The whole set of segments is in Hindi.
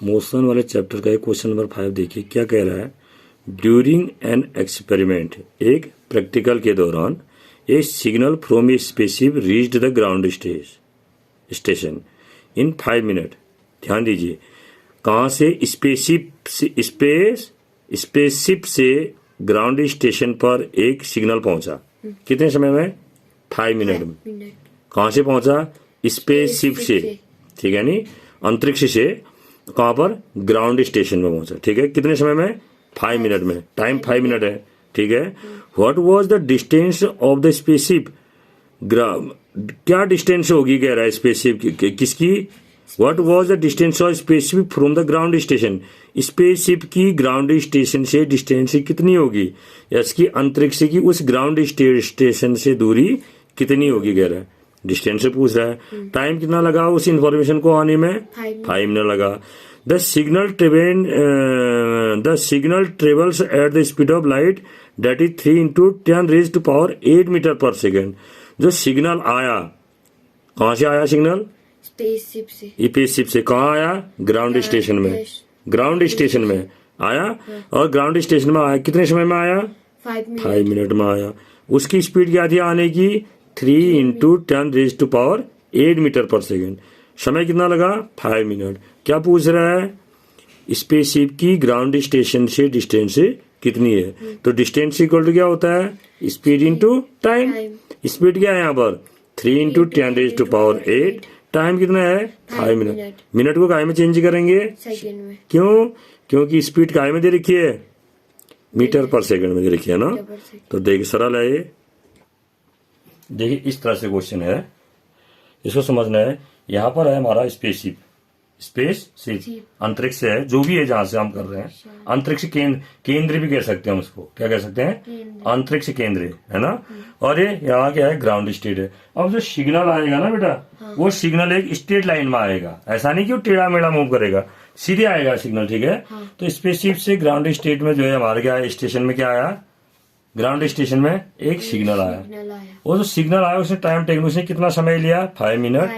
मोशन वाले चैप्टर का क्वेश्चन नंबर 5 देखिए क्या कह रहा है। ड्यूरिंग एन एक्सपेरिमेंट, एक प्रैक्टिकल के दौरान a signal from a spaceship reached the ground station in 5 minute. ध्यान दीजिए, कहाँ से स्पेसशिप से ग्राउंड स्टेशन पर एक सिग्नल पहुंचा। कितने समय में? 5 मिनट में। कहाँ से पहुंचा? स्पेसशिप से, ठीक है, नहीं अंतरिक्ष से कहाँ पर? ग्राउंड स्टेशन में पहुंचा। ठीक है, कितने समय में? 5 मिनट में। टाइम 5 मिनट है। ठीक है, what was the distance of the spaceship? क्या डिस्टेंस होगी कह रहा है स्पेसशिप किसकी? What was the distance of spaceship from the ground station? Spaceship की ग्राउंड स्टेशन से डिस्टेंस कितनी होगी, या इसकी अंतरिक्ष की उस ग्राउंड स्टेशन से दूरी कितनी होगी कह रहा है। डिस्टेंस से पूछ रहा है। टाइम कितना लगा उस इंफॉर्मेशन को आने में? 5 मिनट लगा। The signal travels at the speed of light that is 3 into 10⁻8 metre per second. जो सिग्नल आया, कहाँ से आया सिग्नल? स्पेसशिप से। कहाँ आया? ग्राउंड स्टेशन में। ग्राउंड स्टेशन में आया, और ग्राउंड स्टेशन में आया कितने समय में आया? 5 मिनट में आया। उसकी स्पीड क्या थी आने की? 3 into 10⁸8 मीटर पर सेकेंड। समय कितना लगा? 5 मिनट। क्या पूछ रहा है? स्पेसशिप की ग्राउंड स्टेशन से डिस्टेंस कितनी है। तो डिस्टेंस इक्वल टू क्या होता है? Speed into time. स्पीड क्या है यहाँ पर? 3 into 10⁸8। टाइम कितना है? 5 मिनट। मिनट को काय में चेंज करेंगे? सेकेंड में। क्यों? क्योंकि स्पीड काय में दे रखी है? मीटर पर सेकेंड में दे रखी है ना। तो देखिए सरल है ये। देखिए इस तरह से क्वेश्चन है, इसको समझना है। यहाँ पर है हमारा स्पेसशिप अंतरिक्ष है, जो भी है जहां से हम कर रहे हैं। अंतरिक्ष केंद्र भी कह सकते हैं हम उसको। क्या कह सकते हैं? अंतरिक्ष केंद्र, है ना। और ये यहाँ क्या है? ग्राउंड स्टेट है। अब जो सिग्नल आएगा ना बेटा, वो सिग्नल एक स्ट्रेट लाइन में आएगा। ऐसा नहीं कि वो टेढ़ा मेढ़ा मूव करेगा, सीधे आएगा सिग्नल। ठीक है, तो स्पेसशिप से ग्राउंड स्टेट में जो है हमारे क्या है, स्टेशन में क्या आया? ग्राउंड स्टेशन में एक सिग्नल आया। वो जो सिग्नल आया उसने टाइम टेकन, उसने कितना समय लिया? 5 मिनट।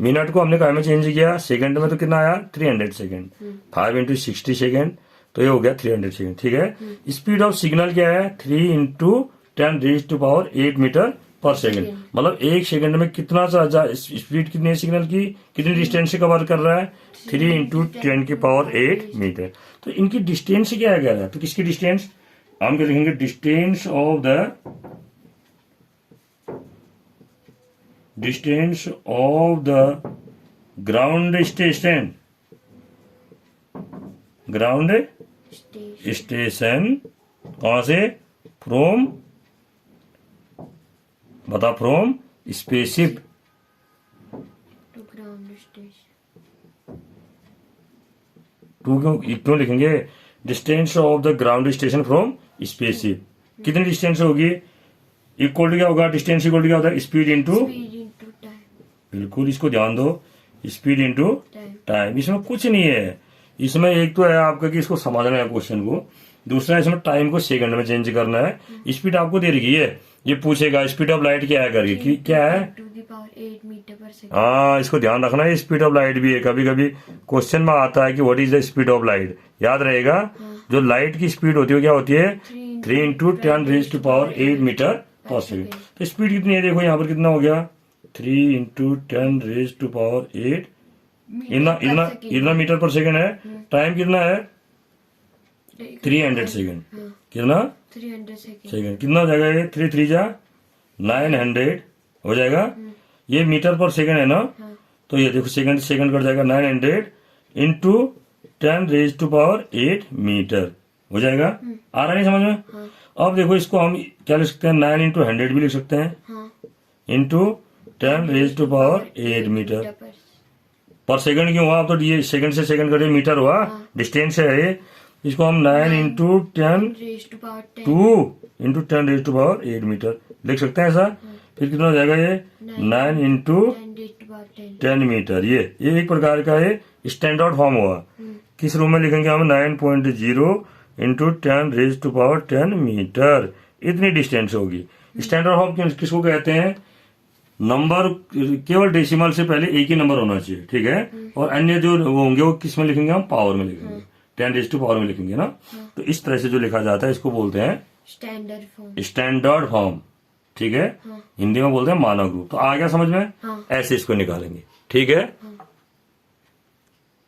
मिनट को हमने काय में चेंज किया? सेकंड में। तो कितना आया? 300 सेकंड। 5 into 60 सेकंड, तो ये हो गया 300 सेकंड। ठीक है, स्पीड ऑफ सिग्नल क्या है? 3 into 10⁸8 मीटर पर सेकंड। मतलब एक सेकंड में कितना स्पीड कितनी है सिग्नल की, कितनी डिस्टेंस से कवर कर रहा है? 3 into 10⁸8 मीटर। तो इनकी डिस्टेंस क्या कह रहा है? तो किसकी डिस्टेंस? हम क्या लिखेंगे? Distance of the ground station कहां से? फ्रॉम, बता, फ्रॉम स्पेसशिप टू। क्यों लिखेंगे? Distance of the ground station from spaceship. कितनी डिस्टेंस होगी? इक्वल टू क्या होगा? डिस्टेंस इक्वल टू क्या होता है? Speed into time. बिल्कुल, इसको ध्यान दो, स्पीड इंटू टाइम। इसमें कुछ नहीं है। इसमें एक तो है आपका कि इसको समझना है क्वेश्चन को, दूसरा इसमें टाइम को सेकंड में चेंज करना है। स्पीड आपको दे रखी है, ये पूछेगा स्पीड ऑफ लाइट क्या है करके, क्या है? 8 मीटर पर सेकंड। हाँ, इसको ध्यान रखना है। स्पीड ऑफ लाइट भी है, कभी कभी क्वेश्चन में आता है कि what is the speed of light. याद रहेगा, जो लाइट की स्पीड होती है क्या होती है? 3 into 10⁸8 मीटर पर सेकंड। तो स्पीड कितनी है? देखो यहाँ पर कितना हो गया? 3 into 10⁸8 इतना मीटर पर सेकंड है। टाइम कितना है? 300 सेकंड। कितना? 300 सेकंड। कितना हो जाएगा ये? 3 3 जा 900 हो जाएगा। ये मीटर पर सेकंड है ना, तो ये देखो सेकंड कट जाएगा। 900 into 10⁸8 मीटर हो जाएगा। आ रहा नहीं समझ में? अब देखो इसको हम क्या लिख सकते हैं? 9 into 100 भी लिख सकते हैं, इंटू 10⁸8 मीटर पर सेकंड। क्यों हुआ? अब तो ये सेकंड से सेकंड कटे मीटर हुआ, डिस्टेंस है ये। इसको हम 9 into 10⁸8 मीटर लिख सकते हैं ऐसा। फिर कितना हो जाएगा ये? 9 into 10 मीटर। ये एक प्रकार का ये स्टैंडर्ड फॉर्म हुआ। किस रूम में लिखेंगे हम? 9.0 into 10⁸10 मीटर। इतनी डिस्टेंस होगी। स्टैंडर्ड फॉर्म किसको कहते हैं? नंबर केवल डेसिमल से पहले एक ही नंबर होना चाहिए, ठीक है। और अन्य जो वो होंगे वो किस में लिखेंगे हम, पावर में लिखेंगे, 10 पावर में लिखेंगे ना। तो इस तरह से जो लिखा जाता है इसको बोलते हैं स्टैंडर्ड फॉर्म। स्टैंडर्ड फॉर्म, ठीक है। हिंदी में बोलते हैं मानक रूप। तो आ गया समझ में, ऐसे इसको निकालेंगे, ठीक है।